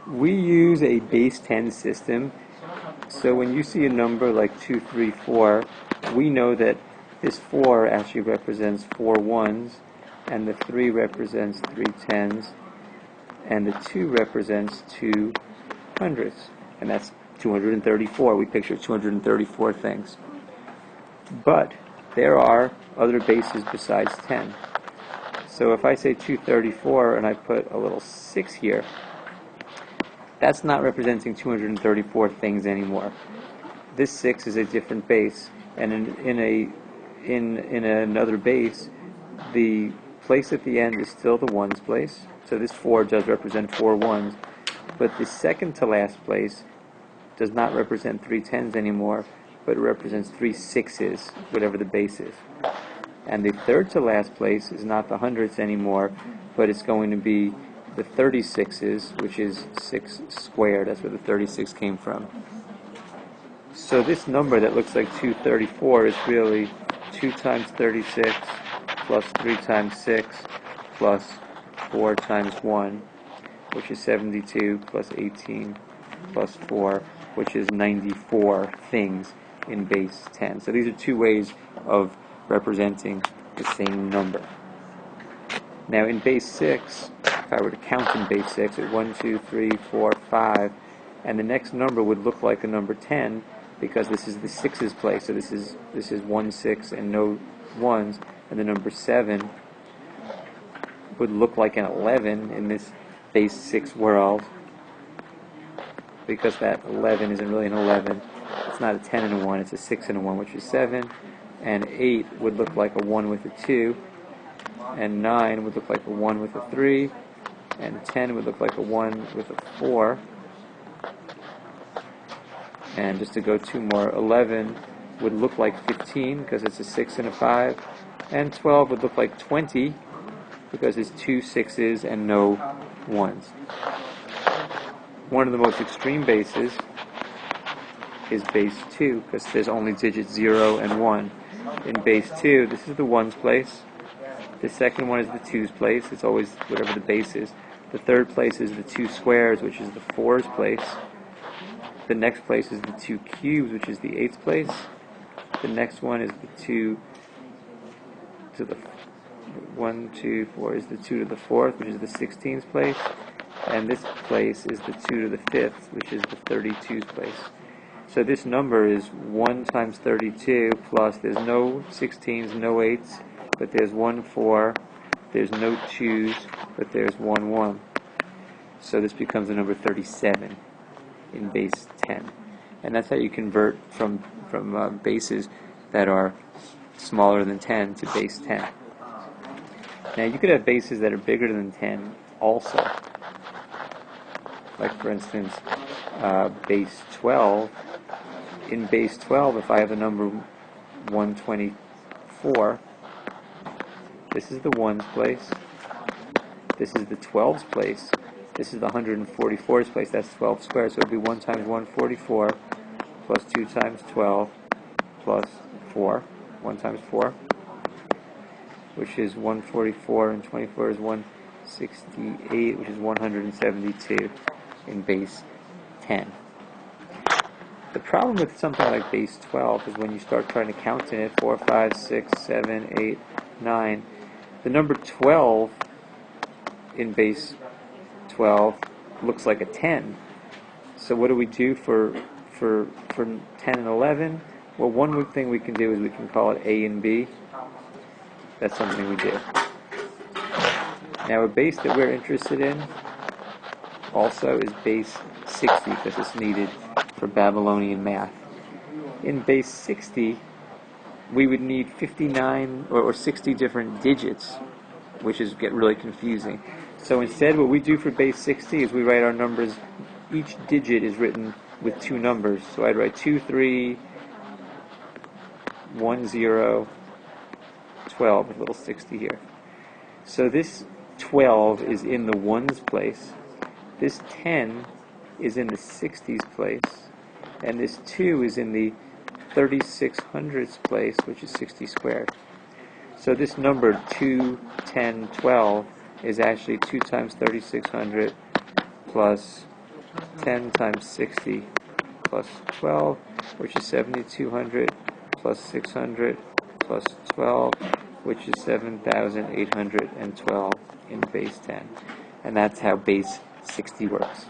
We use a base 10 system, so when you see a number like 2, 3, 4, we know that this 4 actually represents 4 ones, and the 3 represents 3 tens, and the 2 represents 2 hundredths, and that's 234. We picture 234 things. But there are other bases besides 10. So if I say 234 and I put a little 6 here, that's not representing 234 things anymore. This 6 is a different base, and in another base, the place at the end is still the ones place. So this 4 does represent 4 ones, but the second to last place does not represent 3 tens anymore, but it represents 3 sixes, whatever the base is. And the third to last place is not the hundredths anymore, but it's going to be the 36s, which is 6 squared. That's where the 36 came from. So this number that looks like 234 is really 2 times 36 plus 3 times 6 plus 4 times 1, which is 72, plus 18 plus 4, which is 94 things in base 10. So these are two ways of representing the same number. Now in base 6, if I were to count in base 6, it's 1, 2, 3, 4, 5, and the next number would look like a number 10 because this is the 6's place. So this is 1, 6, and no 1s, and the number 7 would look like an 11 in this base 6 world because that 11 isn't really an 11. It's not a 10 and a 1, it's a 6 and a 1, which is 7, and 8 would look like a 1 with a 2, and 9 would look like a 1 with a 3, and 10 would look like a 1 with a 4. And just to go 2 more, 11 would look like 15 because it's a 6 and a 5, and 12 would look like 20 because it's 2 6s and no 1s. One of the most extreme bases is base 2 because there's only digits 0 and 1. In base 2, this is the 1's place. The second one is the 2's place. It's always whatever the base is. The third place is the 2 squares, which is the 4's place. The next place is the 2 cubes, which is the 8's place. The next one is the 2 to the 1, 2, 4 is the 2 to the 4th, which is the 16's place. And this place is the 2 to the 5th, which is the 32's place. So this number is 1 times 32 plus, there's no 16s, no 8s, but there's 1 4, there's no 2s, but there's 1 1. So this becomes the number 37 in base 10. And that's how you convert from bases that are smaller than 10 to base 10. Now you could have bases that are bigger than 10 also. Like for instance, base 12. In base 12, if I have the number 124, this is the 1's place, this is the 12's place, this is the 144's place, that's 12 squared, so it would be 1 times 144 plus 2 times 12 plus 4, 1 times 4, which is 144, and 24 is 168, which is 172 in base 10. The problem with something like base 12 is when you start trying to count in it, 4, 5, 6, 7, 8, 9, the number 12 in base 12 looks like a 10. So what do we do for 10 and 11? Well, one thing we can do is we can call it A and B. That's something we do. Now a base that we're interested in also is base 60 because it's needed for Babylonian math. In base 60, we would need 59 or 60 different digits, which is get really confusing. So instead, what we do for base 60 is we write our numbers. Each digit is written with 2 numbers. So I'd write 2, 3, 1, 0, 12, with a little 60 here. So this 12 is in the 1's place. This 10 is in the 60's place. And this 2 is in the 3600's place, which is 60 squared. So this number 2, 10, 12 is actually 2 times 3600 plus 10 times 60 plus 12, which is 7,200, plus 600 plus 12, which is 7,812 in base 10. And that's how base 60 works.